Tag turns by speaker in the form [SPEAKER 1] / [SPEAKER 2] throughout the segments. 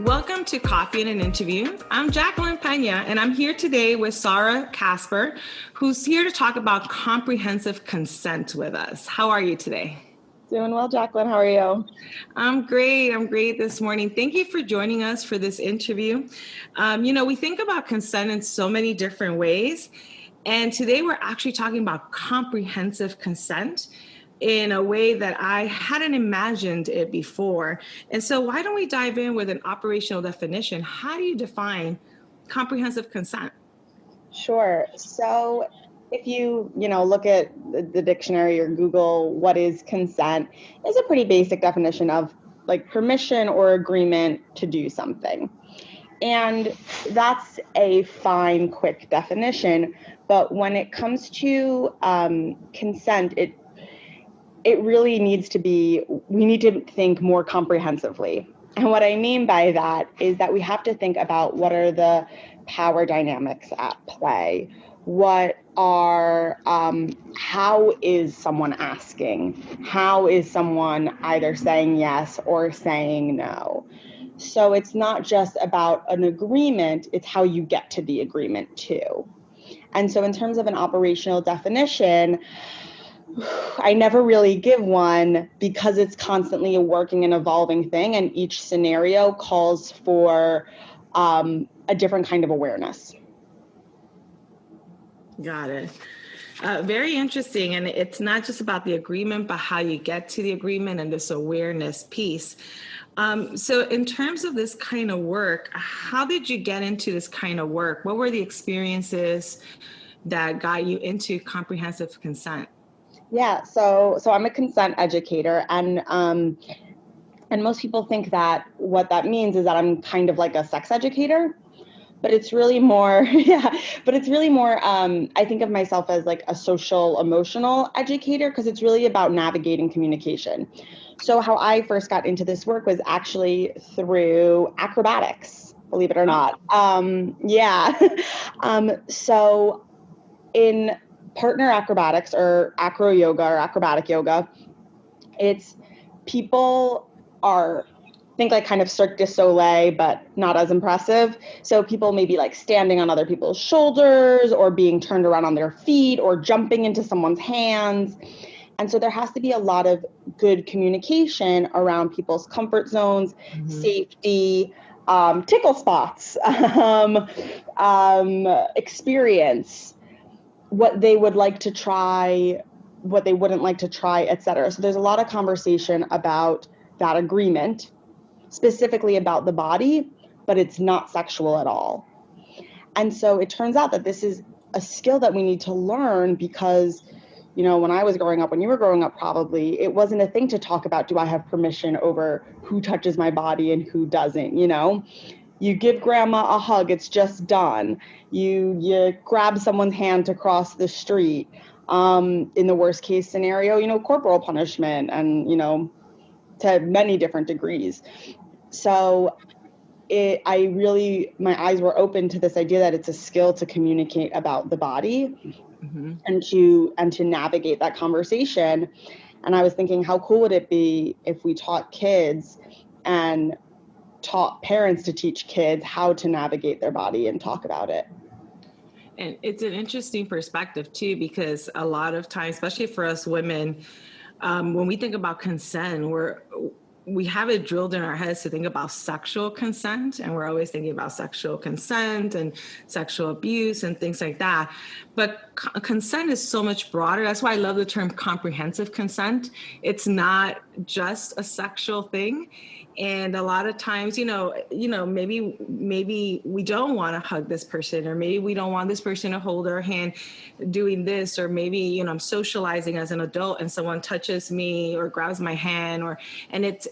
[SPEAKER 1] Welcome to Coffee and an Interview. I'm Jacqueline Pena, and I'm here today with Sarah Casper, who's here to talk about comprehensive consent with us. How are you today?
[SPEAKER 2] Doing well, Jacqueline. How are you?
[SPEAKER 1] I'm great. I'm great this morning. Thank you for joining us for this interview. We think about consent in so many different ways, and today we're actually talking about comprehensive consent in a way that I hadn't imagined it before. And so why don't we dive in with an operational definition? How do you define comprehensive consent?
[SPEAKER 2] Sure. So if you look at the dictionary or Google what is consent, is a pretty basic definition of like permission or agreement to do something. And that's a fine, quick definition. But when it comes to consent, it really needs to be, we need to think more comprehensively. And what I mean by that is that we have to think about what are the power dynamics at play. How is someone asking? How is someone either saying yes or saying no? So it's not just about an agreement, it's how you get to the agreement too. And so in terms of an operational definition, I never really give one because it's constantly a working and evolving thing, and each scenario calls for a different kind of awareness.
[SPEAKER 1] Got it. Very interesting. And it's not just about the agreement, but how you get to the agreement and this awareness piece. So in terms of this kind of work, how did you get into this kind of work? What were the experiences that got you into comprehensive consent?
[SPEAKER 2] Yeah, so I'm a consent educator, and most people think that what that means is that I'm kind of like a sex educator, but it's really more, I think of myself as like a social emotional educator because it's really about navigating communication. So how I first got into this work was actually through acrobatics, believe it or not. So in partner acrobatics or acro yoga or acrobatic yoga, it's people think like kind of Cirque du Soleil, but not as impressive. So people may be like standing on other people's shoulders or being turned around on their feet or jumping into someone's hands. And so there has to be a lot of good communication around people's comfort zones, safety, tickle spots, experience, what they would like to try, what they wouldn't like to try, et cetera. So there's a lot of conversation about that agreement, specifically about the body, but it's not sexual at all. And so it turns out that this is a skill that we need to learn because, when I was growing up, when you were growing up, probably, it wasn't a thing to talk about, do I have permission over who touches my body and who doesn't, You give grandma a hug, it's just done. You grab someone's hand to cross the street. In the worst case scenario, corporal punishment and, to many different degrees. So my eyes were open to this idea that it's a skill to communicate about the body and to navigate that conversation. And I was thinking, how cool would it be if we taught kids and taught parents to teach kids how to navigate their body and talk about it.
[SPEAKER 1] And it's an interesting perspective too, because a lot of times, especially for us women, when we think about consent, we have it drilled in our heads to think about sexual consent, and we're always thinking about sexual consent and sexual abuse and things like that. But consent is so much broader. That's why I love the term comprehensive consent. It's not just a sexual thing. And a lot of times, maybe we don't want to hug this person, or maybe we don't want this person to hold our hand doing this, or maybe, I'm socializing as an adult and someone touches me or grabs my hand, and it's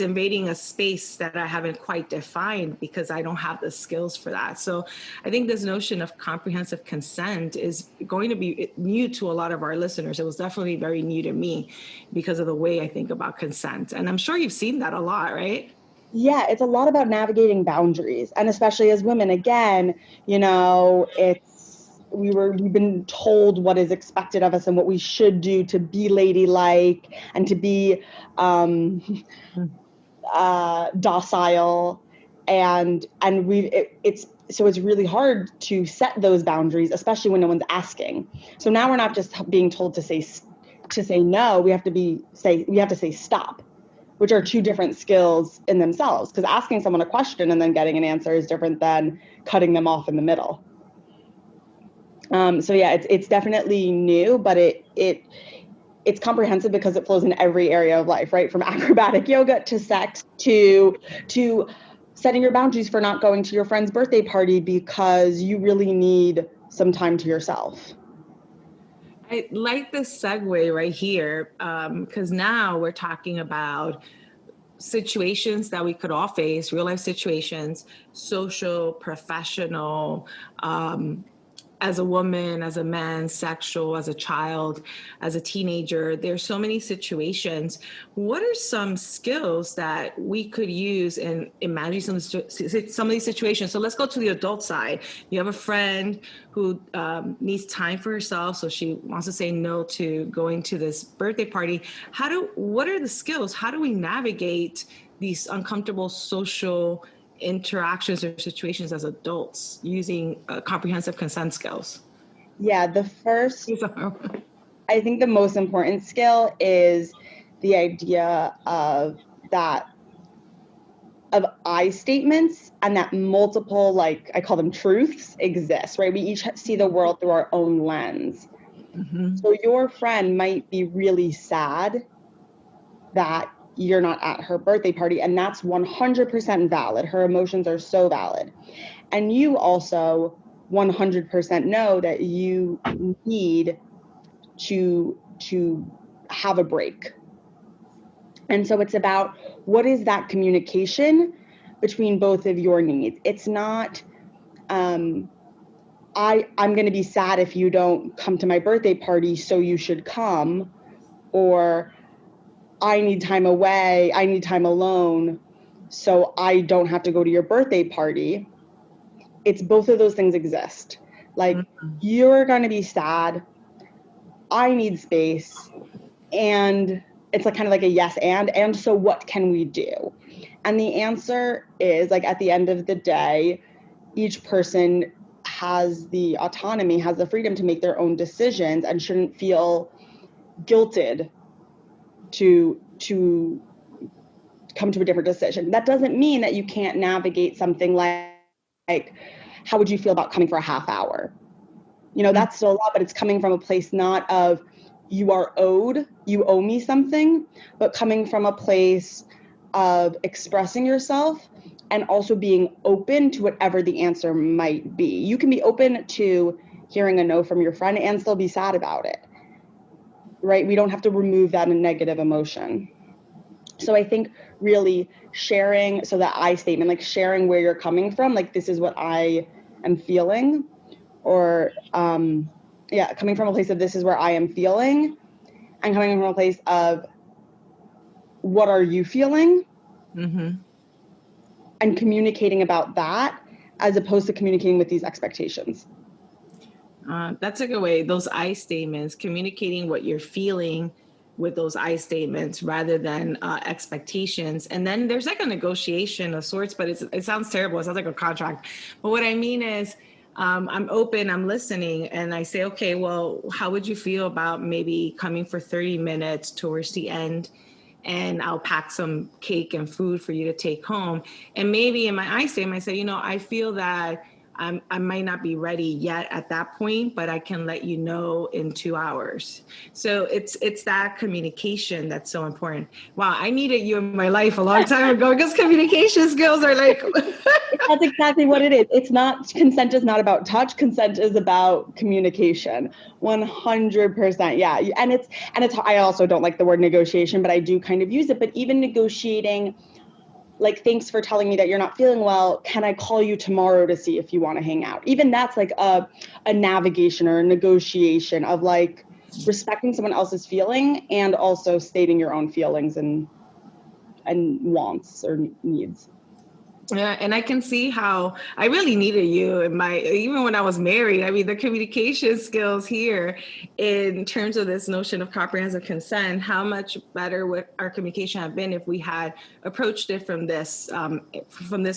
[SPEAKER 1] invading a space that I haven't quite defined because I don't have the skills for that. So I think this notion of comprehensive consent is going to be new to a lot of our listeners. It was definitely very new to me because of the way I think about consent. And I'm sure you've seen that a lot, right?
[SPEAKER 2] Yeah, it's a lot about navigating boundaries. And especially as women, again, we've been told what is expected of us and what we should do to be ladylike and to be docile. it's really hard to set those boundaries, especially when no one's asking. So now we're not just being told to say no, we have to say stop, which are two different skills in themselves, because asking someone a question and then getting an answer is different than cutting them off in the middle. So yeah, it's definitely new, but it's comprehensive because it flows in every area of life, right? From acrobatic yoga to sex to setting your boundaries for not going to your friend's birthday party because you really need some time to yourself.
[SPEAKER 1] I like the segue right here, because now we're talking about situations that we could all face, real life situations, social, professional, as a woman, as a man, sexual, as a child, as a teenager. There's so many situations. What are some skills that we could use in managing some of these situations? So let's go to the adult side. You have a friend who needs time for herself, so she wants to say no to going to this birthday party. What are the skills? How do we navigate these uncomfortable social interactions or situations as adults using comprehensive consent skills?
[SPEAKER 2] Yeah, I think the most important skill is the idea of I statements, and that multiple, like I call them truths, exist, right? We each see the world through our own lens. Mm-hmm. So your friend might be really sad that you're not at her birthday party, and that's 100% valid. Her emotions are so valid. And you also 100% know that you need to have a break. And so it's about, what is that communication between both of your needs? It's not, I'm going to be sad if you don't come to my birthday party, so you should come, or I need time away, I need time alone, so I don't have to go to your birthday party. It's both of those things exist. Like, you're going to be sad, I need space, and it's like kind of like a yes and so what can we do? And the answer is, like, at the end of the day, each person has the autonomy, has the freedom to make their own decisions, and shouldn't feel guilted to come to a different decision. That doesn't mean that you can't navigate something like how would you feel about coming for a half hour? You know, that's still a lot, but it's coming from a place not of you owe me something, but coming from a place of expressing yourself and also being open to whatever the answer might be. You can be open to hearing a no from your friend and still be sad about it, right? We don't have to remove that negative emotion. So I think really sharing, so that I statement, like sharing where you're coming from, like, this is what I am feeling, or coming from a place of this is where I am feeling, and coming from a place of what are you feeling, and communicating about that, as opposed to communicating with these expectations.
[SPEAKER 1] That's a good way. Those I statements, communicating what you're feeling with those I statements rather than expectations. And then there's like a negotiation of sorts, but it sounds terrible. It sounds like a contract. But what I mean is, I'm open, I'm listening, and I say, okay, well, how would you feel about maybe coming for 30 minutes towards the end? And I'll pack some cake and food for you to take home. And maybe in my I statement, I say, I feel that I might not be ready yet at that point, but I can let you know in 2 hours. So it's that communication that's so important. Wow, I needed you in my life a long time ago, because communication skills are like...
[SPEAKER 2] That's exactly what it is. It's not, consent is not about touch. Consent is about communication. 100%. Yeah. And it's, I also don't like the word negotiation, but I do kind of use it. But even negotiating, like, thanks for telling me that you're not feeling well, can I call you tomorrow to see if you want to hang out? Even that's like a navigation or a negotiation of, like, respecting someone else's feeling and also stating your own feelings and wants or needs.
[SPEAKER 1] Yeah, and I can see how I really needed you in my, even when I was married. I mean, the communication skills here in terms of this notion of comprehensive consent, how much better would our communication have been if we had approached it from this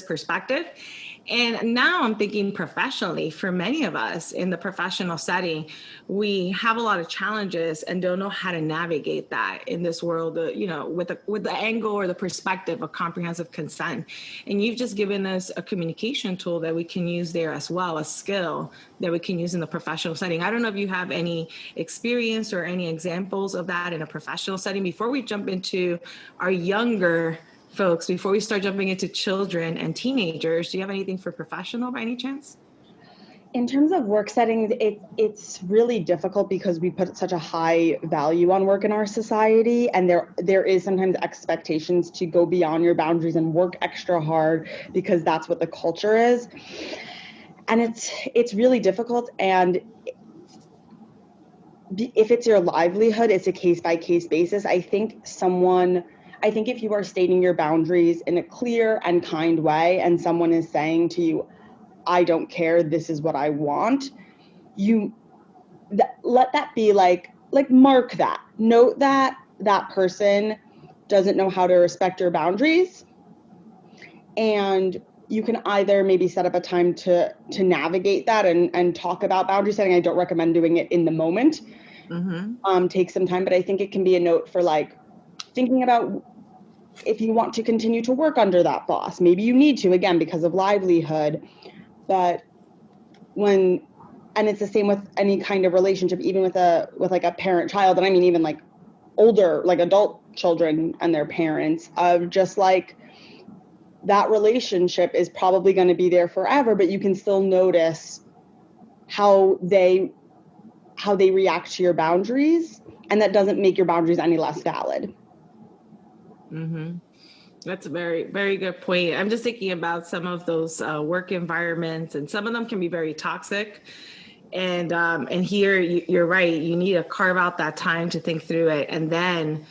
[SPEAKER 1] perspective. And now I'm thinking professionally, for many of us in the professional setting, we have a lot of challenges and don't know how to navigate that in this world, with the angle or the perspective of comprehensive consent. And you've just given us a communication tool that we can use there as well, a skill that we can use in the professional setting. I don't know if you have any experience or any examples of that in a professional setting before we jump into our younger folks, before we start jumping into children and teenagers. Do you have anything for professional by any chance?
[SPEAKER 2] In terms of work settings, it's really difficult because we put such a high value on work in our society, and there is sometimes expectations to go beyond your boundaries and work extra hard because that's what the culture is. And it's really difficult, and if it's your livelihood, it's a case-by-case basis. I think if you are stating your boundaries in a clear and kind way, and someone is saying to you, I don't care, this is what I want, let that be like mark that. Note that that person doesn't know how to respect your boundaries, and you can either maybe set up a time to navigate that and talk about boundary setting. I don't recommend doing it in the moment. Take some time, but I think it can be a note for like thinking about if you want to continue to work under that boss. Maybe you need to, again, because of livelihood. But and it's the same with any kind of relationship, even with like a parent-child, and I mean even like older, like adult children and their parents, of just like that relationship is probably going to be there forever, but you can still notice how they react to your boundaries, and that doesn't make your boundaries any less valid.
[SPEAKER 1] That's a very, very good point. I'm just thinking about some of those work environments, and some of them can be very toxic. And here you're right. You need to carve out that time to think through it, and then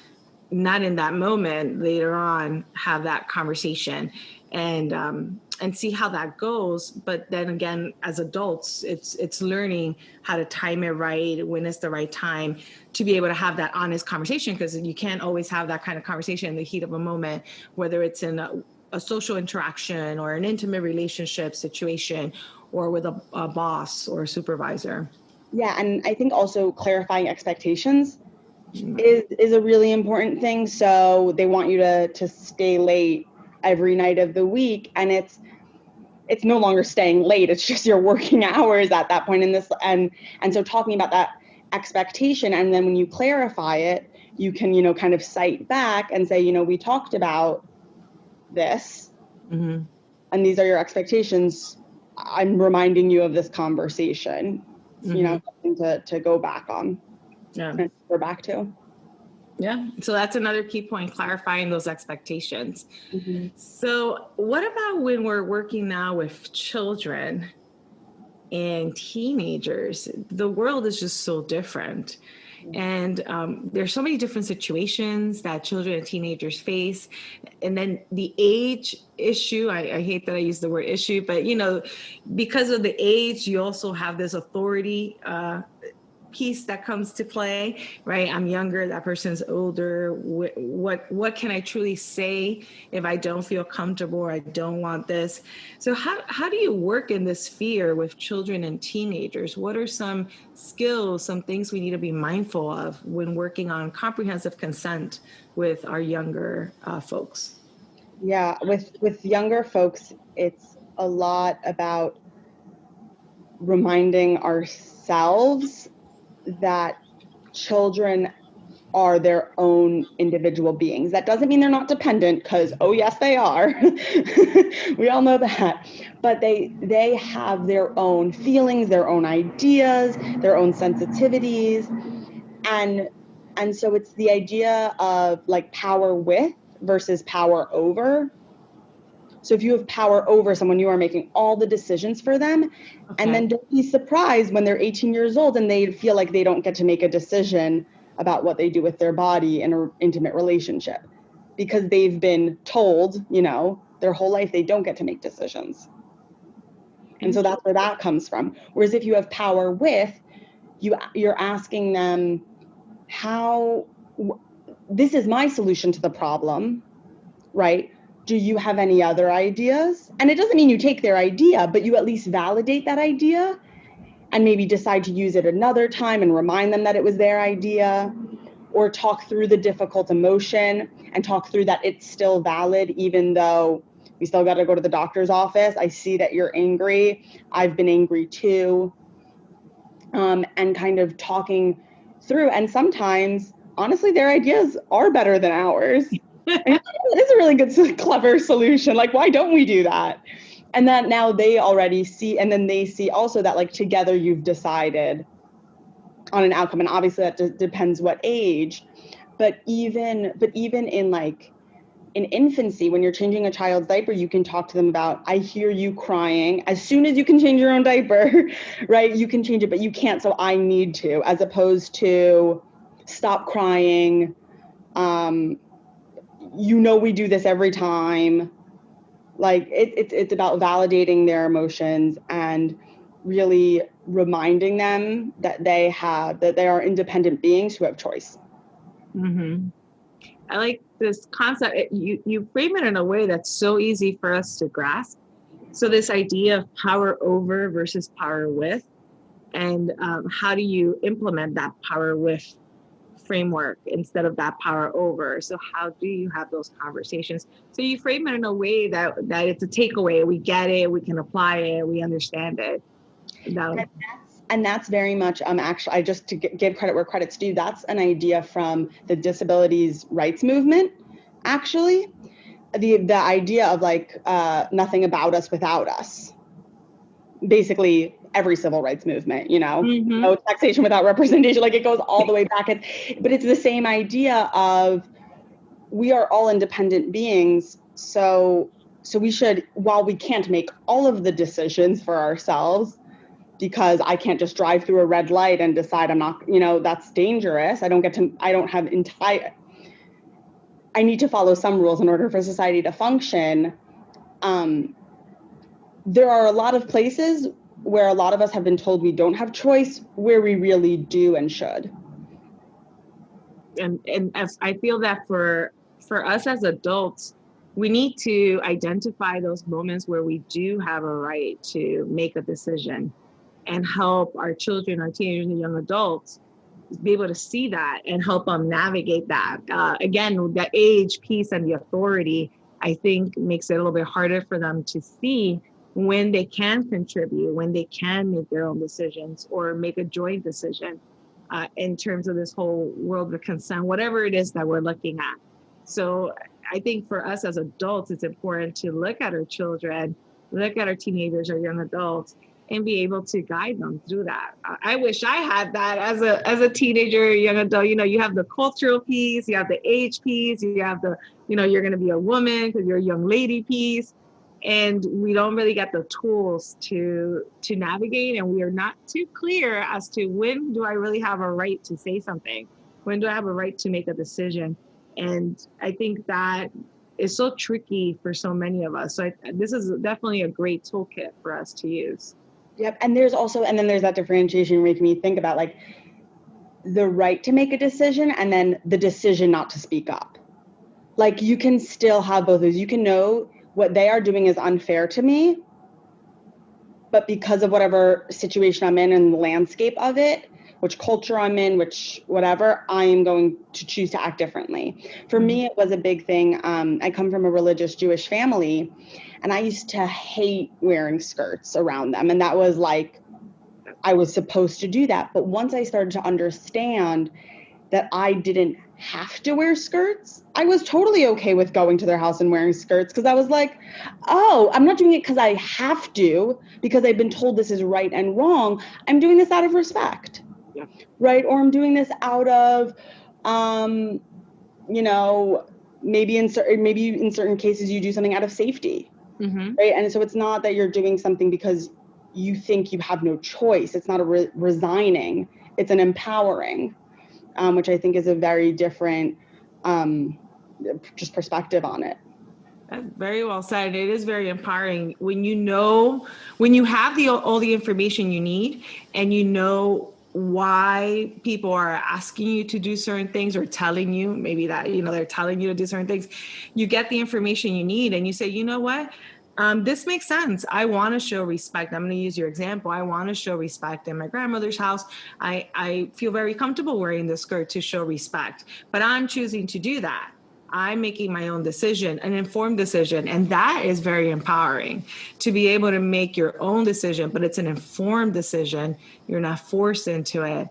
[SPEAKER 1] not in that moment, later on, have that conversation and see how that goes. But then again, as adults, it's learning how to time it right, when it's the right time to be able to have that honest conversation, because you can't always have that kind of conversation in the heat of a moment, whether it's in a social interaction or an intimate relationship situation, or with a boss or a supervisor.
[SPEAKER 2] Yeah, and I think also clarifying expectations is a really important thing. So they want you to stay late every night of the week, and it's no longer staying late, it's just your working hours at that point in this. And so talking about that expectation, and then when you clarify it, you can kind of cite back and say, we talked about this, and these are your expectations. I'm reminding you of this conversation. Something to go back on.
[SPEAKER 1] Yeah.
[SPEAKER 2] And go back to.
[SPEAKER 1] Yeah. So that's another key point, clarifying those expectations. So what about when we're working now with children and teenagers? The world is just so different. And there's so many different situations that children and teenagers face. And then the age issue, I hate that I use the word issue, but because of the age, you also have this authority piece that comes to play, right? I'm younger, that person's older. What can I truly say if I don't feel comfortable or I don't want this? So how do you work in this sphere with children and teenagers? What are some skills, some things we need to be mindful of when working on comprehensive consent with our younger folks?
[SPEAKER 2] Yeah, with younger folks, it's a lot about reminding ourselves that children are their own individual beings. That doesn't mean they're not dependent, because, oh yes, they are. We all know that. But they have their own feelings, their own ideas, their own sensitivities. And so it's the idea of like power with versus power over. So if you have power over someone, you are making all the decisions for them. Okay. And then don't be surprised when they're 18 years old and they feel like they don't get to make a decision about what they do with their body in an intimate relationship, because they've been told, Their whole life, they don't get to make decisions. And so that's where that comes from. Whereas if you have power with, you're asking them, this is my solution to the problem, right? Do you have any other ideas? And it doesn't mean you take their idea, but you at least validate that idea and maybe decide to use it another time and remind them that it was their idea, or talk through the difficult emotion and talk through that it's still valid, even though we still got to go to the doctor's office. I see that you're angry. I've been angry too. And kind of talking through. And sometimes, honestly, their ideas are better than ours. It is a really good, clever solution. Like, why don't we do that? And that now they already see, and then they see also that like together you've decided on an outcome. And obviously that depends what age, but even in like in infancy, when you're changing a child's diaper, you can talk to them about, I hear you crying. As soon as you can change your own diaper, right? You can change it, but you can't, so I need to, as opposed to stop crying. We do this every time. Like it's about validating their emotions and really reminding them that they are independent beings who have choice.
[SPEAKER 1] Mm-hmm. I like this concept. You frame it in a way that's so easy for us to grasp. So this idea of power over versus power with, and how do you implement that power with framework instead of that power over? So how do you have those conversations? So you frame it in a way that it's a takeaway. We get it. We can apply it. We understand it.
[SPEAKER 2] And that's very much, actually, just to give credit where credit's due, that's an idea from the disabilities rights movement, actually. The idea of like, nothing about us without us. Basically, every civil rights movement,
[SPEAKER 1] Mm-hmm.
[SPEAKER 2] No taxation without representation, like it goes all the way back. But it's the same idea of we are all independent beings. So we should, while we can't make all of the decisions for ourselves, because I can't just drive through a red light and decide I'm not, that's dangerous. I need to follow some rules in order for society to function. There are a lot of places where a lot of us have been told we don't have choice, where we really do and should.
[SPEAKER 1] And as I feel that for us as adults, we need to identify those moments where we do have a right to make a decision, and help our children, our teenagers, and young adults be able to see that and help them navigate that. Again, the age piece and the authority, I think, makes it a little bit harder for them to see when they can contribute, when they can make their own decisions or make a joint decision in terms of this whole world of consent, whatever it is that we're looking at. So I think for us as adults, it's important to look at our children, look at our teenagers or young adults, and be able to guide them through that. I wish I had that as a teenager, young adult. You have the cultural piece, you have the age piece, you have the, you're going to be a woman because you're a young lady piece. And we don't really get the tools to navigate, and we are not too clear as to when do I really have a right to say something? When do I have a right to make a decision? And I think that is so tricky for so many of us. So this is definitely a great toolkit for us to use.
[SPEAKER 2] Yep. And there's that differentiation making me think about like the right to make a decision and then the decision not to speak up. Like you can still have both of those. You can know what they are doing is unfair to me, but because of whatever situation I'm in and the landscape of it, which culture I'm in, which whatever, I am going to choose to act differently. For me, it was a big thing. I come from a religious Jewish family, and I used to hate wearing skirts around them. And that was like, I was supposed to do that. But once I started to understand that I didn't have to wear skirts, I was totally okay with going to their house and wearing skirts, because I was like, oh, I'm not doing it because I have to, because I've been told this is right and wrong. I'm doing this out of respect.
[SPEAKER 1] Yeah.
[SPEAKER 2] Right? Or I'm doing this out of, maybe in certain cases you do something out of safety.
[SPEAKER 1] Mm-hmm.
[SPEAKER 2] Right? And so it's not that you're doing something because you think you have no choice. It's not a resigning. It's an empowering, which I think is a very different just perspective on it.
[SPEAKER 1] That's very well said. It is very empowering when you know, when you have all the information you need, and you know why people are asking you to do certain things, or telling you maybe that, they're telling you to do certain things. You get the information you need and you say, you know what? This makes sense. I want to show respect. I'm going to use your example. I want to show respect in my grandmother's house. I feel very comfortable wearing this skirt to show respect, but I'm choosing to do that. I'm making my own decision, an informed decision. And that is very empowering, to be able to make your own decision, but it's an informed decision. You're not forced into it.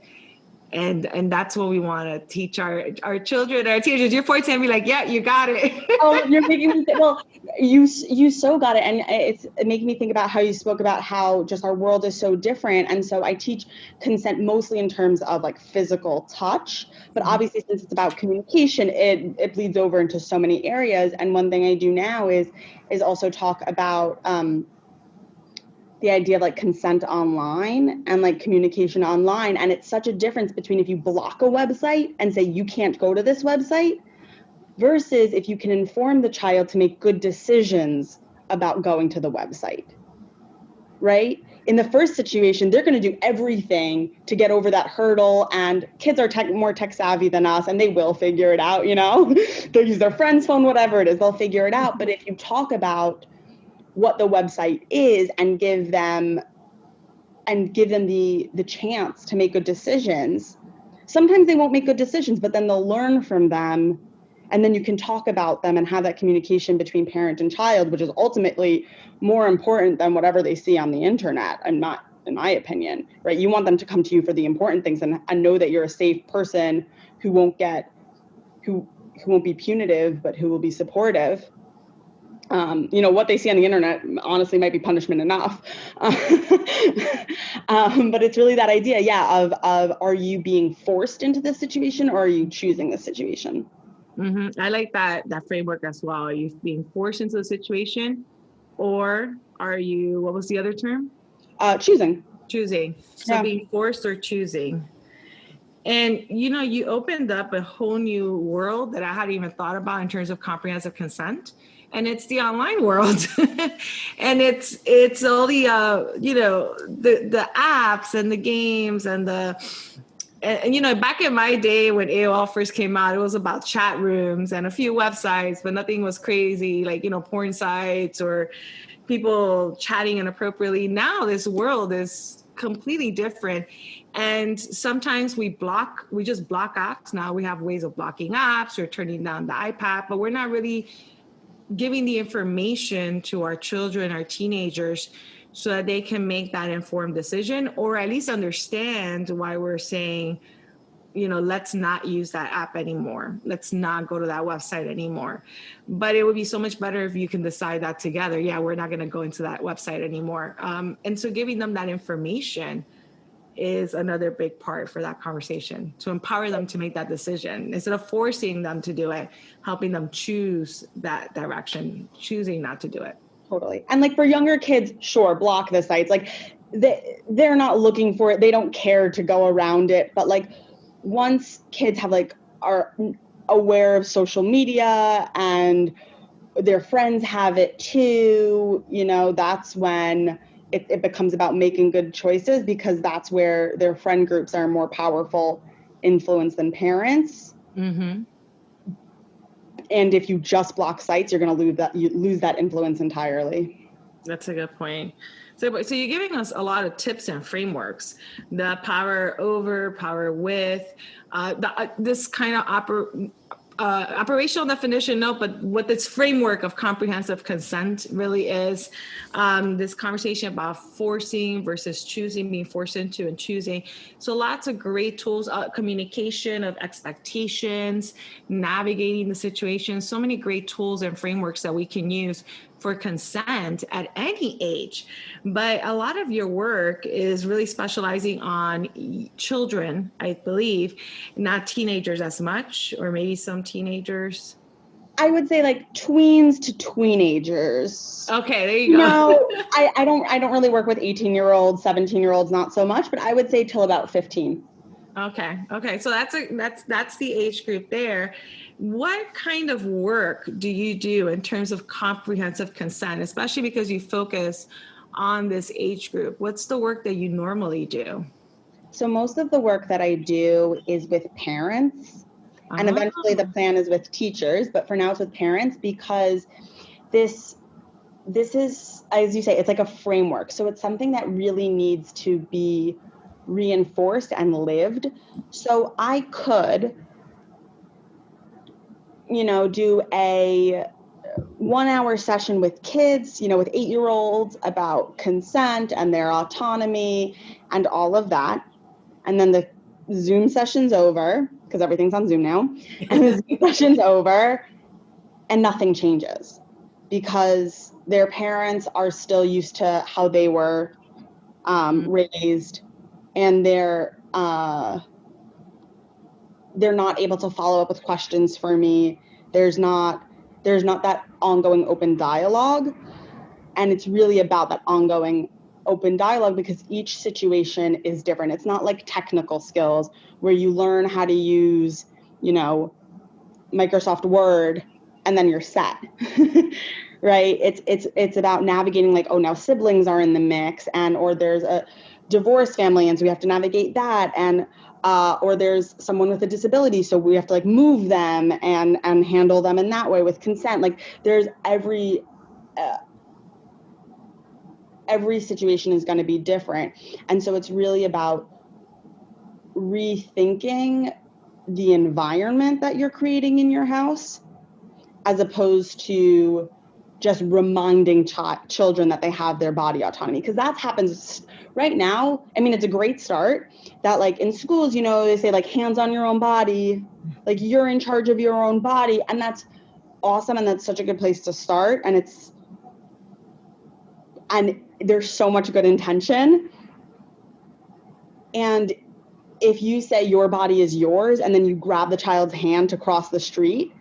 [SPEAKER 1] And that's what we want to teach our children, our teenagers. You're 14 and be like, yeah, you got it.
[SPEAKER 2] Oh, you're making me think, well, you so got it. And it's making me think about how you spoke about how just our world is so different. And so I teach consent mostly in terms of like physical touch, but obviously since it's about communication, it bleeds over into so many areas. And one thing I do now is also talk about the idea of like consent online and like communication online. And it's such a difference between if you block a website and say you can't go to this website, versus if you can inform the child to make good decisions about going to the website, right? In the first situation, they're going to do everything to get over that hurdle, and kids are more tech savvy than us, and they will figure it out, They'll use their friend's phone, whatever it is, they'll figure it out. But if you talk about what the website is and give them the chance to make good decisions, sometimes they won't make good decisions, but then they'll learn from them. And then you can talk about them and have that communication between parent and child, which is ultimately more important than whatever they see on the internet, and not, in my opinion, right? You want them to come to you for the important things and know that you're a safe person who won't be punitive, but who will be supportive. What they see on the internet honestly might be punishment enough. But it's really that idea, of are you being forced into this situation, or are you choosing this situation?
[SPEAKER 1] Mm-hmm. I like that framework as well. Are you being forced into the situation, or are you, what was the other term?
[SPEAKER 2] Choosing.
[SPEAKER 1] So being forced or choosing. And, you opened up a whole new world that I hadn't even thought about in terms of comprehensive consent. And it's the online world. And it's all the, the apps and the games and back in my day when AOL first came out, it was about chat rooms and a few websites, but nothing was crazy, like, porn sites or people chatting inappropriately. Now this world is completely different. And sometimes we just block apps. Now we have ways of blocking apps or turning down the iPad, but we're not really giving the information to our children, our teenagers, so that they can make that informed decision, or at least understand why we're saying, let's not use that app anymore. Let's not go to that website anymore. But it would be so much better if you can decide that together. Yeah, we're not going to go into that website anymore. And so giving them that information is another big part for that conversation, to empower them to make that decision instead of forcing them to do it, helping them choose that direction, choosing not to do it.
[SPEAKER 2] Totally. And like for younger kids, sure, block the sites. Like they're not looking for it. They don't care to go around it. But like once kids are aware of social media and their friends have it too, that's when it becomes about making good choices, because that's where their friend groups are a more powerful influence than parents.
[SPEAKER 1] Mm-hmm.
[SPEAKER 2] And if you just block sites, you're going to lose that influence entirely.
[SPEAKER 1] That's a good point. So you're giving us a lot of tips and frameworks: the power over, power with, this kind of operational definition, no, but what this framework of comprehensive consent really is. This conversation about forcing versus choosing, being forced into and choosing. So lots of great tools, communication of expectations, navigating the situation, so many great tools and frameworks that we can use for consent at any age. But a lot of your work is really specializing on children, I believe, not teenagers as much, or maybe some teenagers.
[SPEAKER 2] I would say like tweens to teenagers.
[SPEAKER 1] Okay, there you go.
[SPEAKER 2] No, I don't really work with 18-year-olds, 17-year-olds, not so much, but I would say till about 15.
[SPEAKER 1] Okay. So that's the age group there. What kind of work do you do in terms of comprehensive consent, especially because you focus on this age group? What's the work that you normally do?
[SPEAKER 2] So most of the work that I do is with parents, and
[SPEAKER 1] Ah,
[SPEAKER 2] eventually the plan is with teachers, but for now it's with parents because this this is, as you say, it's like a framework. So it's something that really needs to be reinforced and lived. So I could, do a 1 hour session with kids, with 8-year-olds about consent and their autonomy and all of that. And then the Zoom session's over, because everything's on Zoom now, and the Zoom session's over and nothing changes because their parents are still used to how they were raised, and they're not able to follow up with questions for me. There's not that ongoing open dialogue, and it's really about that ongoing open dialogue because each situation is different. It's not like technical skills where you learn how to use, Microsoft Word and then you're set. Right? It's about navigating, like, oh, now siblings are in the mix, or there's a divorced family and so we have to navigate that, and or there's someone with a disability, so we have to like move them and handle them in that way with consent. Like there's every situation is going to be different, and so it's really about rethinking the environment that you're creating in your house, as opposed to just reminding children that they have their body autonomy, because that happens right now. I mean, it's a great start that, like, in schools, they say like hands on your own body, like you're in charge of your own body, and that's awesome, and that's such a good place to start, and there's so much good intention. And if you say your body is yours and then you grab the child's hand to cross the street,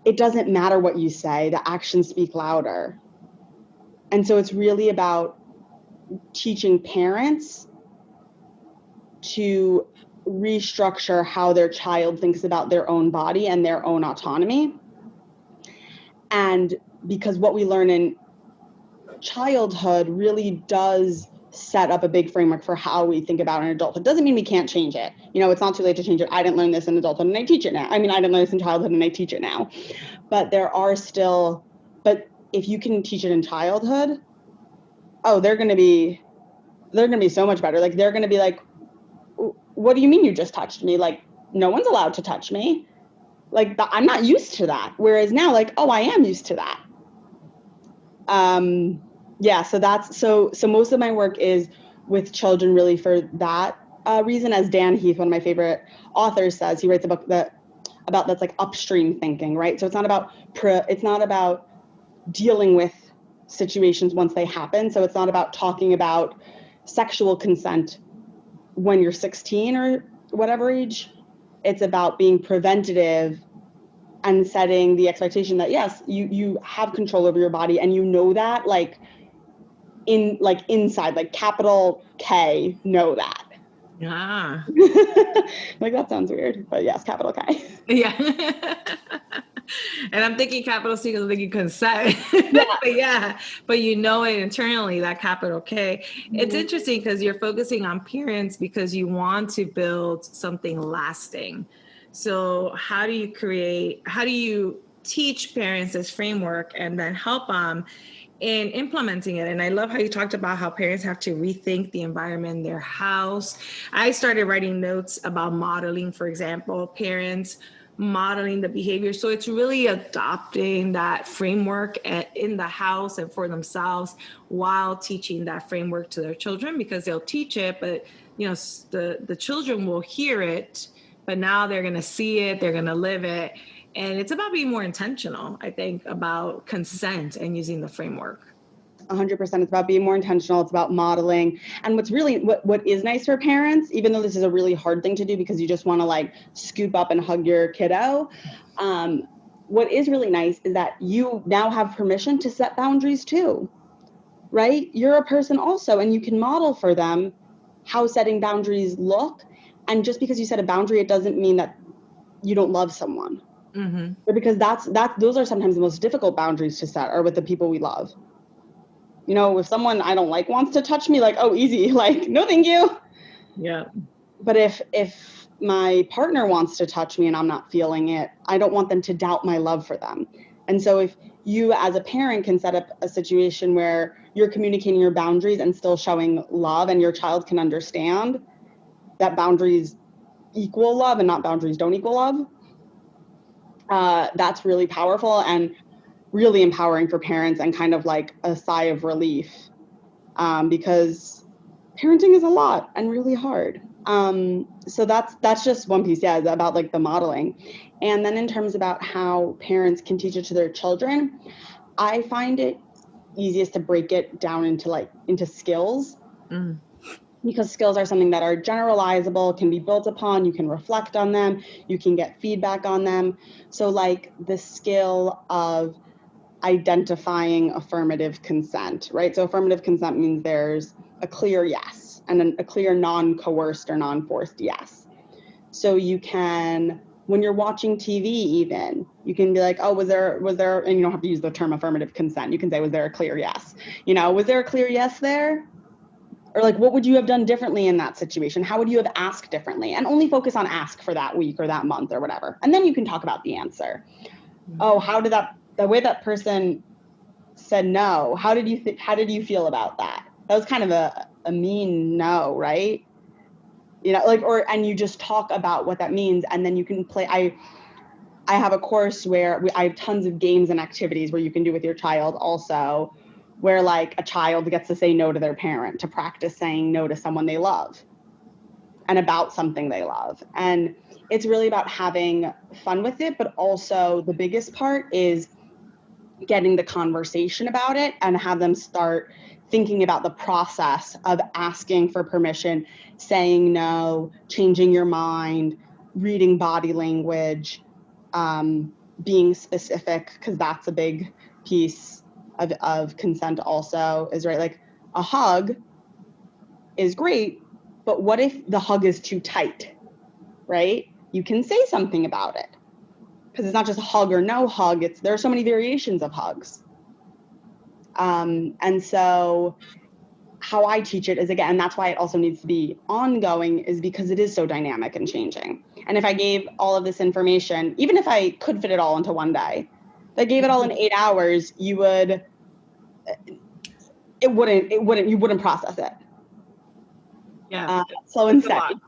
[SPEAKER 2] it doesn't matter what you say, the actions speak louder. And so it's really about teaching parents to restructure how their child thinks about their own body and their own autonomy. And because what we learn in childhood really does set up a big framework for how we think about an adulthood. Doesn't mean we can't change it. It's not too late to change it. I didn't learn this in adulthood and I teach it now. I mean, I didn't learn this in childhood and I teach it now. But if you can teach it in childhood, oh, they're going to be so much better. Like, they're going to be like, what do you mean you just touched me? Like, no one's allowed to touch me. Like, I'm not used to that. Whereas now, like, oh, I am used to that. Yeah, so most of my work is with children, really, for that reason. As Dan Heath, one of my favorite authors, says, he writes a book that's like upstream thinking, right? So it's not about dealing with situations once they happen. So it's not about talking about sexual consent when you're 16 or whatever age. It's about being preventative and setting the expectation that, yes, you have control over your body, and that, like, inside, like capital K, know that.
[SPEAKER 1] yeah.
[SPEAKER 2] Like, that sounds weird, but yes, capital K.
[SPEAKER 1] Yeah. And I'm thinking capital C because I'm thinking consent.
[SPEAKER 2] Yeah.
[SPEAKER 1] but it internally, that capital K.
[SPEAKER 2] Mm-hmm.
[SPEAKER 1] It's interesting because you're focusing on parents because you want to build something lasting. So how do you teach parents this framework and then help them in implementing it? And I love how you talked about how parents have to rethink the environment in their house. I started writing notes about modeling, for example, parents modeling the behavior. So it's really adopting that framework in the house and for themselves while teaching that framework to their children, because they'll teach it, but the children will hear it, but now they're going to see it, they're going to live it. And it's about being more intentional, I think, about consent and using the framework.
[SPEAKER 2] 100%. It's about being more intentional. It's about modeling. And what is nice for parents, even though this is a really hard thing to do because you just want to, like, scoop up and hug your kiddo, what is really nice is that you now have permission to set boundaries too, right? You're a person also, and you can model for them how setting boundaries look. And just because you set a boundary, it doesn't mean that you don't love someone.
[SPEAKER 1] Mm-hmm.
[SPEAKER 2] But because those are sometimes the most difficult boundaries to set, are with the people we love. You know, if someone I don't like wants to touch me, like, oh, easy, like, no, thank you.
[SPEAKER 1] Yeah.
[SPEAKER 2] But if my partner wants to touch me and I'm not feeling it, I don't want them to doubt my love for them. And so if you as a parent can set up a situation where you're communicating your boundaries and still showing love, and your child can understand that boundaries equal love and not boundaries don't equal love, that's really powerful and really empowering for parents, and kind of like a sigh of relief, because parenting is a lot and really hard. So that's just one piece, yeah, about like the modeling. And then in terms about how parents can teach it to their children, I find it easiest to break it down into skills.
[SPEAKER 1] Mm.
[SPEAKER 2] Because skills are something that are generalizable, can be built upon, you can reflect on them, you can get feedback on them. So like the skill of identifying affirmative consent, right? So affirmative consent means there's a clear yes and then a clear non-coerced or non-forced yes. So you can, when you're watching TV even, you can be like, oh, was there, and you don't have to use the term affirmative consent. You can say, was there a clear yes? You know, was there a clear yes there? Or like, what would you have done differently in that situation? How would you have asked differently? And only focus on ask for that week or that month or whatever. And then you can talk about the answer. Oh, how did the way that person said no, how did you feel about that? That was kind of a mean no, right? You know, like, and you just talk about what that means, and then you can play. I have a course where I have tons of games and activities where you can do with your child also, where like a child gets to say no to their parent, to practice saying no to someone they love and about something they love. And it's really about having fun with it, but also the biggest part is getting the conversation about it and have them start thinking about the process of asking for permission, saying no, changing your mind, reading body language, being specific, because that's a big piece of consent also, is right. Like a hug is great, but what if the hug is too tight, right? You can say something about it, because it's not just a hug or no hug. There are so many variations of hugs. And so how I teach it is, again, and that's why it also needs to be ongoing, is because it is so dynamic and changing. And if I gave all of this information, even if I could fit it all into one day, if I gave it all in 8 hours, you wouldn't process it.
[SPEAKER 1] Yeah.
[SPEAKER 2] Slow and steady.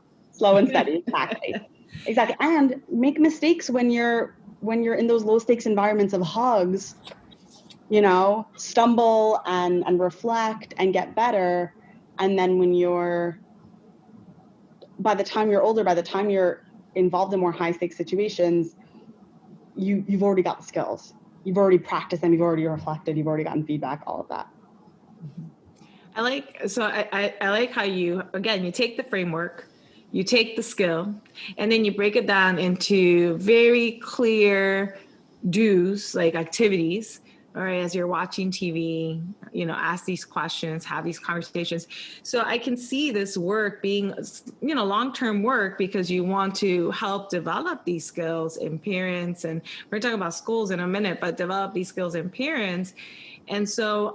[SPEAKER 2] Exactly. And make mistakes when you're in those low stakes environments of hugs, you know, stumble and reflect and get better. And then by the time you're older, by the time you're involved in more high stakes situations, you've already got the skills. You've already practiced them. You've already reflected. You've already gotten feedback, all of that.
[SPEAKER 1] I like how you take the framework, you take the skill, and then you break it down into very clear do's, like activities. All right, as you're watching TV, you know, ask these questions, have these conversations. So I can see this work being, you know, long-term work, because you want to help develop these skills in parents. And we're talking about schools in a minute, but develop these skills in parents. And so,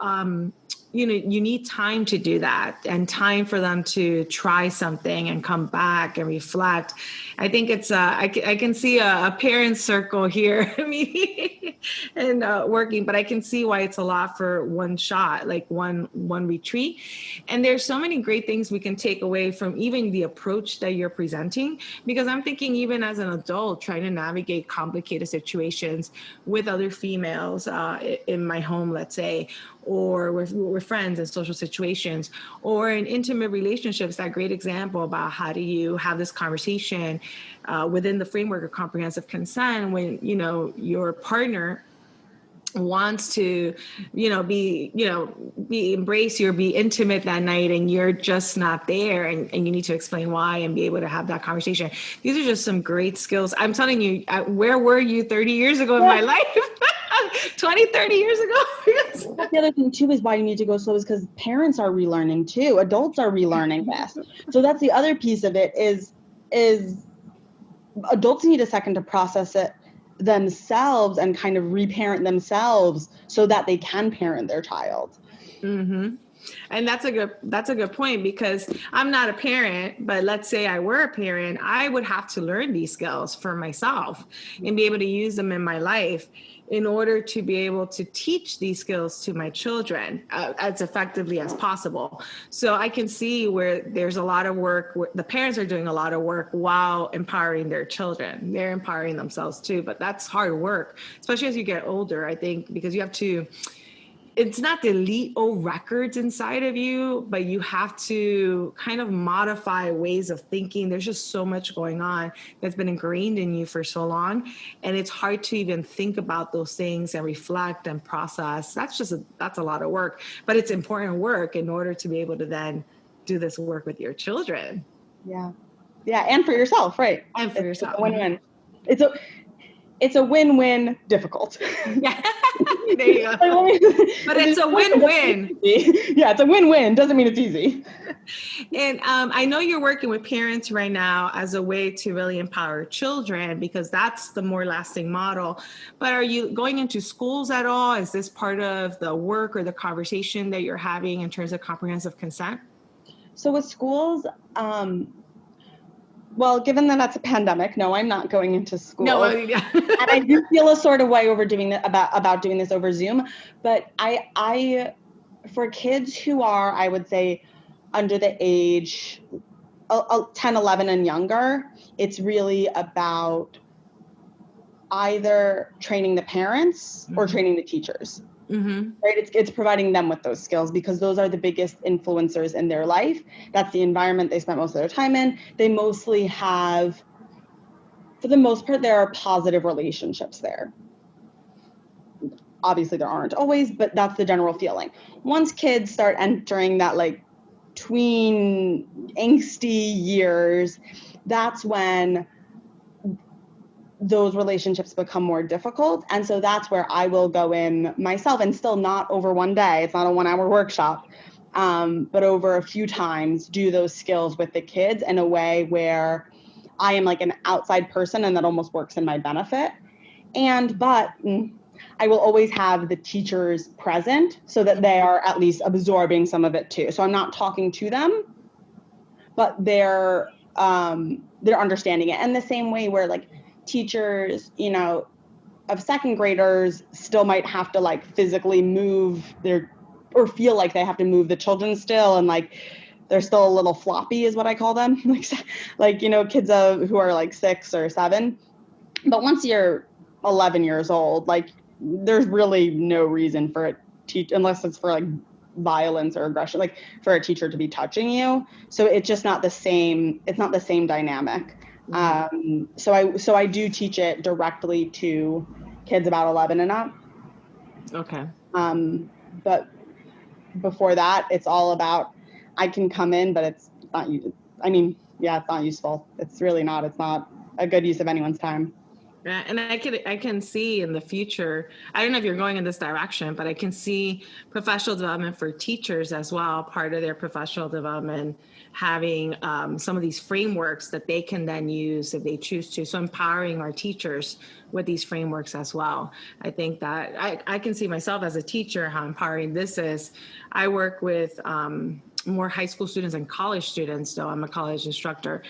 [SPEAKER 1] you know, you need time to do that, and time for them to try something and come back and reflect. I think it's I can see a parent circle here and working, but I can see why it's a lot for one shot, like one retreat. And there's so many great things we can take away from even the approach that you're presenting, because I'm thinking even as an adult trying to navigate complicated situations with other females in my home, let's say, or with friends in social situations, or in intimate relationships. That great example about how do you have this conversation within the framework of comprehensive consent when, you know, your partner wants to, be embrace you or be intimate that night, and you're just not there, and you need to explain why and be able to have that conversation. These are just some great skills. I'm telling you, where were you 30 years ago in my life? 20, 30 years ago.
[SPEAKER 2] The other thing too is why you need to go slow is because parents are relearning too. Adults are relearning this. So that's the other piece of it is adults need a second to process it. themselves and kind of reparent themselves so that they can parent their child.
[SPEAKER 1] Mm-hmm. And that's a good point, because I'm not a parent, but let's say I were a parent, I would have to learn these skills for myself and be able to use them in my life in order to be able to teach these skills to my children as effectively as possible. So I can see where there's a lot of work, where the parents are doing a lot of work while empowering their children. They're empowering themselves too, but that's hard work, especially as you get older, I think, because you have to, it's not delete old records inside of you, but you have to kind of modify ways of thinking. There's just so much going on that's been ingrained in you for so long. And it's hard to even think about those things and reflect and process. That's a lot of work, but it's important work in order to be able to then do this work with your children.
[SPEAKER 2] Yeah. Yeah. And for yourself, right?
[SPEAKER 1] And for yourself.
[SPEAKER 2] It's a win-win. It's a win-win difficult.
[SPEAKER 1] Yeah. There you go. But it's a win-win.
[SPEAKER 2] Yeah, it's a win-win. Doesn't mean it's easy.
[SPEAKER 1] And I know you're working with parents right now as a way to really empower children, because that's the more lasting model. But are you going into schools at all? Is this part of the work or the conversation that you're having in terms of comprehensive consent?
[SPEAKER 2] So with schools, well, given that that's a pandemic, no, I'm not going into school.
[SPEAKER 1] No, yeah.
[SPEAKER 2] And I do feel a sort of way over doing that about doing this over Zoom. But I for kids who are, I would say, under the age 10, 11 and younger, it's really about either training the parents or training the teachers. Mm-hmm. Right? It's providing them with those skills, because those are the biggest influencers in their life. That's the environment they spent most of their time in. They mostly have, for the most part, there are positive relationships there. Obviously there aren't always, but that's the general feeling. Once kids start entering that like tween angsty years, that's when those relationships become more difficult. And so that's where I will go in myself, and still not over one day. It's not a 1 hour workshop, but over a few times, do those skills with the kids in a way where I am like an outside person, and that almost works in my benefit. But I will always have the teachers present so that they are at least absorbing some of it too. So I'm not talking to them, but they're understanding it. And the same way where like teachers, of second graders still might have to like physically move or feel like they have to move the children still, and like they're still a little floppy is what I call them. like kids who are like 6 or 7. But once you're 11 years old, like there's really no reason for unless it's for like violence or aggression, like for a teacher to be touching you. So it's just not the same. It's not the same dynamic. So I do teach it directly to kids about 11 and up.
[SPEAKER 1] Okay.
[SPEAKER 2] But before that, it's all about, I can come in, but it's not, it's not useful. It's really not. It's not a good use of anyone's time.
[SPEAKER 1] Yeah, and I can see in the future, I don't know if you're going in this direction, but I can see professional development for teachers as well, part of their professional development, having some of these frameworks that they can then use if they choose to. So empowering our teachers with these frameworks as well. I think that I can see myself as a teacher, how empowering this is. I work with more high school students and college students, though I'm a college instructor,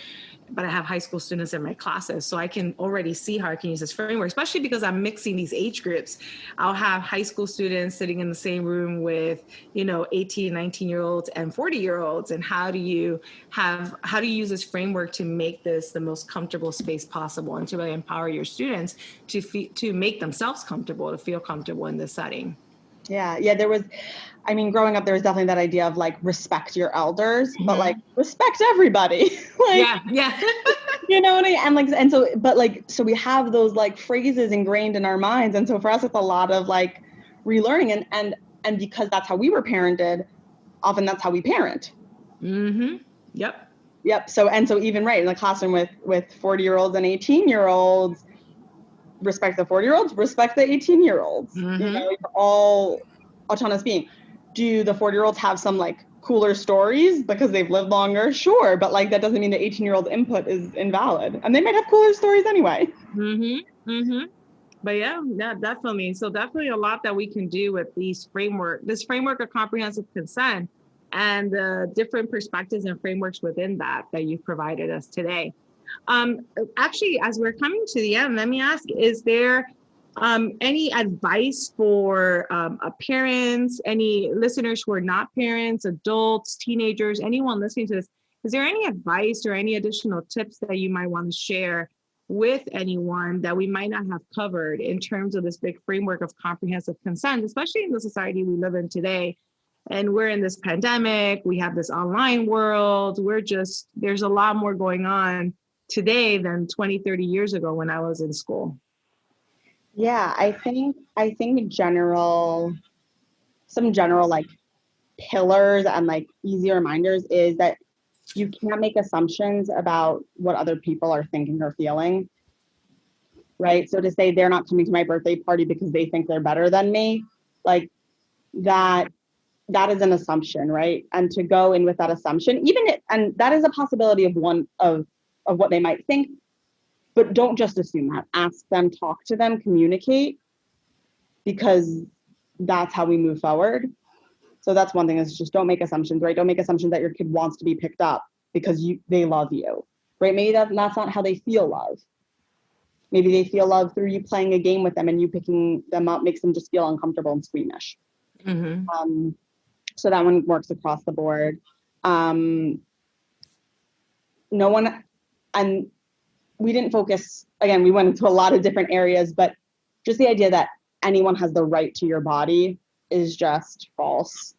[SPEAKER 1] but I have high school students in my classes. So I can already see how I can use this framework, especially because I'm mixing these age groups. I'll have high school students sitting in the same room with, 18, 19-year-olds and 40-year-olds. And how do you use this framework to make this the most comfortable space possible, and to really empower your students to make themselves comfortable, to feel comfortable in this setting?
[SPEAKER 2] Yeah. Growing up, there was definitely that idea of like respect your elders, but like respect everybody.
[SPEAKER 1] Yeah.
[SPEAKER 2] You know what I mean? So we have those like phrases ingrained in our minds. And so for us, it's a lot of like relearning, and because that's how we were parented, often that's how we parent.
[SPEAKER 1] Mm-hmm. Yep.
[SPEAKER 2] So even right in the classroom with 40-year-olds and 18-year-olds, respect the 40-year-olds, respect the 18-year-olds.
[SPEAKER 1] Mm-hmm.
[SPEAKER 2] You're all autonomous being. Do the 40-year-olds have some like cooler stories because they've lived longer? Sure. But like, that doesn't mean the 18-year-old input is invalid. And they might have cooler stories anyway.
[SPEAKER 1] Mm-hmm. Mm-hmm. But yeah, definitely. So definitely a lot that we can do with this framework of comprehensive consent and the different perspectives and frameworks within that you've provided us today. Actually, as we're coming to the end, let me ask, is there any advice for parents, any listeners who are not parents, adults, teenagers, anyone listening to this? Is there any advice or any additional tips that you might want to share with anyone that we might not have covered in terms of this big framework of comprehensive consent, especially in the society we live in today? And we're in this pandemic, we have this online world, there's a lot more going on today than 20, 30 years ago when I was in school.
[SPEAKER 2] Yeah, I think some general like pillars and like easy reminders is that you can't make assumptions about what other people are thinking or feeling, right? So to say they're not coming to my birthday party because they think they're better than me, like that that is an assumption, right? And to go in with that assumption, and that is a possibility of one of what they might think, but don't just assume that. Ask them, talk to them, communicate, because that's how we move forward. So that's one thing, is just don't make assumptions, right? Don't make assumptions that your kid wants to be picked up because they love you, right? Maybe that's not how they feel love. Maybe they feel love through you playing a game with them, and you picking them up makes them just feel uncomfortable and squeamish.
[SPEAKER 1] Mm-hmm.
[SPEAKER 2] So that one works across the board. No one, and we didn't focus, again, we went into a lot of different areas, but just the idea that anyone has the right to your body is just false,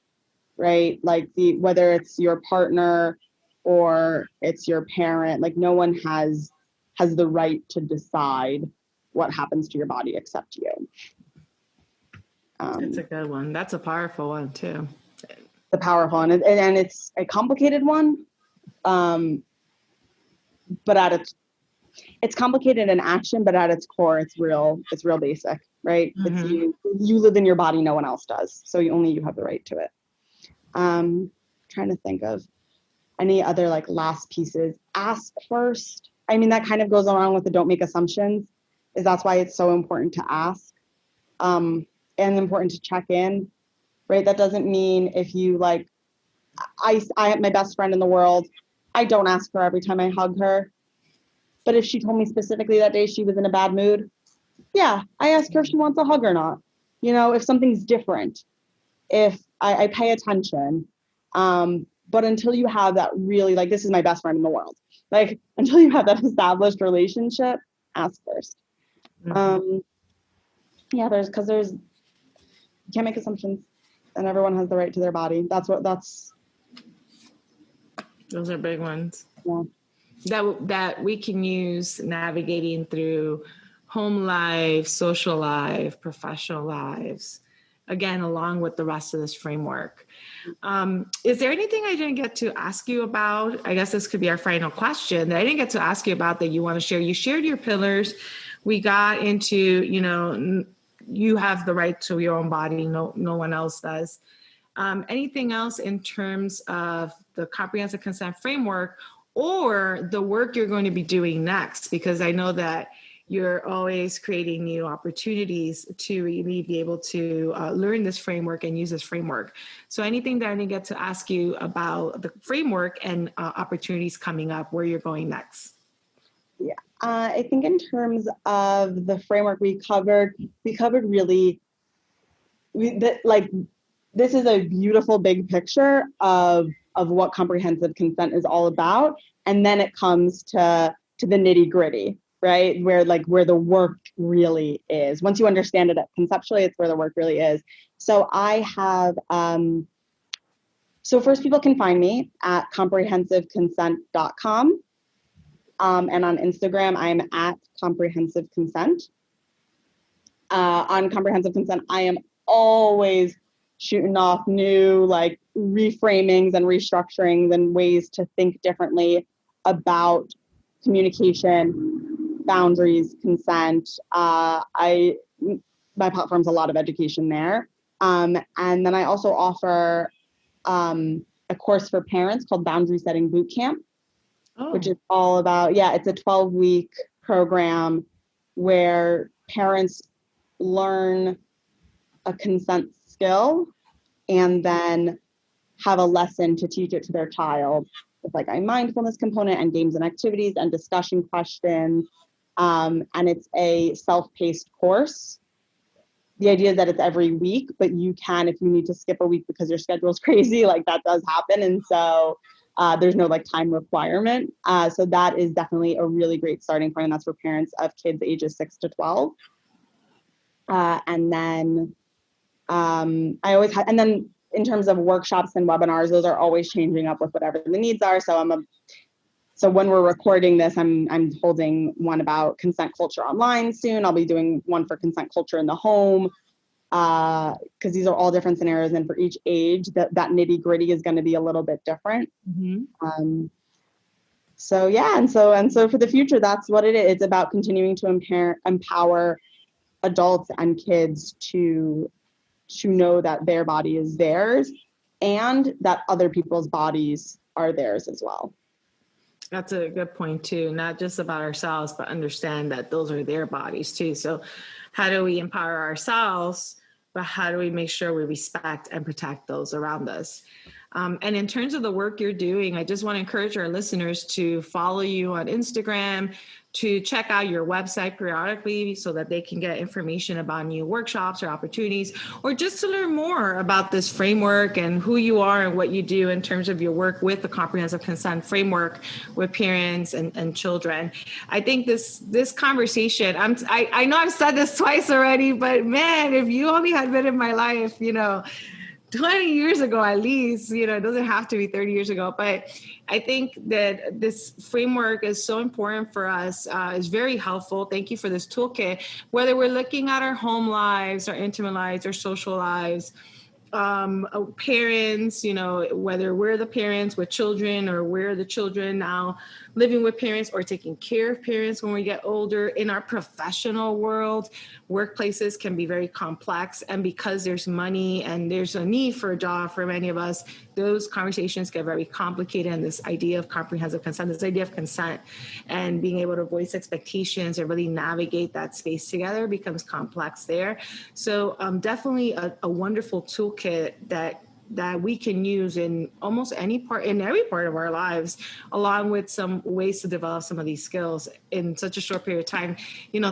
[SPEAKER 2] right? Like whether it's your partner or it's your parent, like no one has the right to decide what happens to your body except you.
[SPEAKER 1] That's a good one. That's a powerful one too.
[SPEAKER 2] The powerful one, and it's a complicated one, but it's complicated in action, but at its core, it's real basic, right? Mm-hmm. It's you live in your body, no one else does, so only you have the right to it. Trying to think of any other like last pieces. Ask first. I mean, that kind of goes along with the don't make assumptions, is that's why it's so important to ask, and important to check in, right? That doesn't mean if you like, I have my best friend in the world, I don't ask her every time I hug her. But if she told me specifically that day she was in a bad mood, yeah, I ask her if she wants a hug or not. You know, if something's different, if I pay attention. But until you have that really, like, this is my best friend in the world, like, until you have that established relationship, ask first. Mm-hmm. Yeah, you can't make assumptions, and everyone has the right to their body.
[SPEAKER 1] Those are big ones.
[SPEAKER 2] Yeah.
[SPEAKER 1] That we can use navigating through home life, social life, professional lives, again, along with the rest of this framework. Is there anything I didn't get to ask you about? I guess this could be our final question that I didn't get to ask you about that you want to share. You shared your pillars. We got into, you have the right to your own body. No one else does. Anything else in terms of the comprehensive consent framework or the work you're going to be doing next? Because I know that you're always creating new opportunities to really be able to learn this framework and use this framework. So anything that I didn't get to ask you about the framework and opportunities coming up, where you're going next?
[SPEAKER 2] Yeah, I think in terms of the framework we covered really, this is a beautiful big picture of what comprehensive consent is all about. And then it comes to the nitty gritty, right? Where the work really is. Once you understand it conceptually, it's where the work really is. So I have, so first people can find me at comprehensiveconsent.com. And on Instagram, I'm at comprehensive consent. On comprehensive consent, I am always shooting off new like reframings and restructurings and ways to think differently about communication, boundaries, consent. My platform's a lot of education there. And then I also offer a course for parents called Boundary Setting Bootcamp, which is all about, it's a 12-week program where parents learn a consent skill and then have a lesson to teach it to their child with like a mindfulness component and games and activities and discussion questions. And it's a self-paced course. The idea is that it's every week, but you can, if you need to skip a week because your schedule is crazy, like that does happen. And so there's no like time requirement. So that is definitely a really great starting point. And that's for parents of kids ages 6 to 12. And then I always have, and then in terms of workshops and webinars, those are always changing up with whatever the needs are. So when we're recording this, I'm holding one about consent culture online soon. I'll be doing one for consent culture in the home, because these are all different scenarios, and for each age, that nitty gritty is going to be a little bit different. Mm-hmm. So yeah, and so for the future, that's what it is. It's about continuing to empower adults and kids to know that their body is theirs and that other people's bodies are theirs as well.
[SPEAKER 1] That's a good point too. Not just about ourselves, but understand that those are their bodies too. So how do we empower ourselves, but how do we make sure we respect and protect those around us? And in terms of the work you're doing, I just want to encourage our listeners to follow you on Instagram, to check out your website periodically so that they can get information about new workshops or opportunities, or just to learn more about this framework and who you are and what you do in terms of your work with the comprehensive consent framework with parents and children. I think this conversation, I know I've said this twice already, but man, if you only had been in my life, 20 years ago, at least, it doesn't have to be 30 years ago, but I think that this framework is so important for us. It's very helpful. Thank you for this toolkit. Whether we're looking at our home lives, our intimate lives, our social lives, parents, whether we're the parents with children or we're the children now living with parents or taking care of parents when we get older. In our professional world, workplaces can be very complex. And because there's money and there's a need for a job for many of us, those conversations get very complicated. And this idea of comprehensive consent, this idea of consent and being able to voice expectations and really navigate that space together becomes complex there. So definitely a wonderful toolkit that we can use in almost every part of our lives, along with some ways to develop some of these skills in such a short period of time.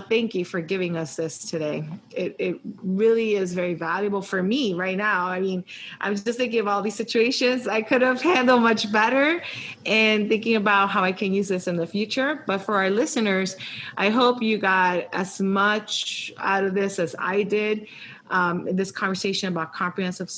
[SPEAKER 1] Thank you for giving us this today. It really is very valuable for me right now. I mean, I'm just thinking of all these situations I could have handled much better and thinking about how I can use this in the future. But for our listeners, I hope you got as much out of this as I did. This conversation about comprehensive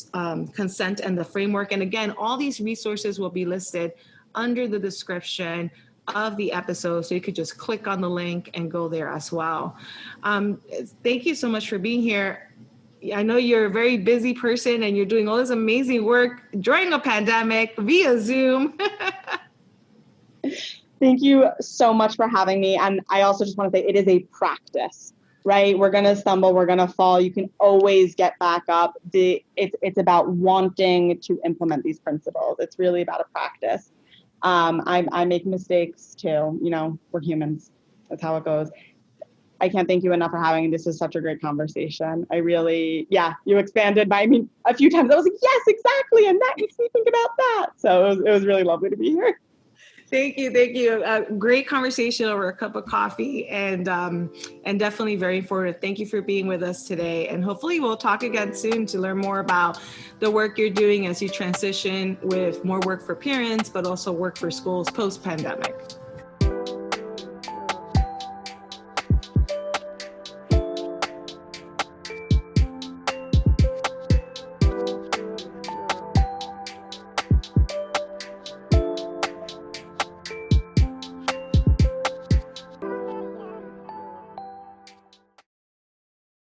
[SPEAKER 1] consent and the framework. And again, all these resources will be listed under the description of the episode. So you could just click on the link and go there as well. Thank you so much for being here. I know you're a very busy person and you're doing all this amazing work during a pandemic via Zoom.
[SPEAKER 2] Thank you so much for having me. And I also just want to say it is a practice. Right? We're going to stumble, we're going to fall. You can always get back up. It's about wanting to implement these principles. It's really about a practice. I make mistakes too. We're humans. That's how it goes. I can't thank you enough for having this. Is such a great conversation. You expanded a few times. I was like, yes, exactly. And that makes me think about that. So it was really lovely to be here.
[SPEAKER 1] Thank you. Great conversation over a cup of coffee and definitely very informative. Thank you for being with us today. And hopefully we'll talk again soon to learn more about the work you're doing as you transition with more work for parents, but also work for schools post-pandemic.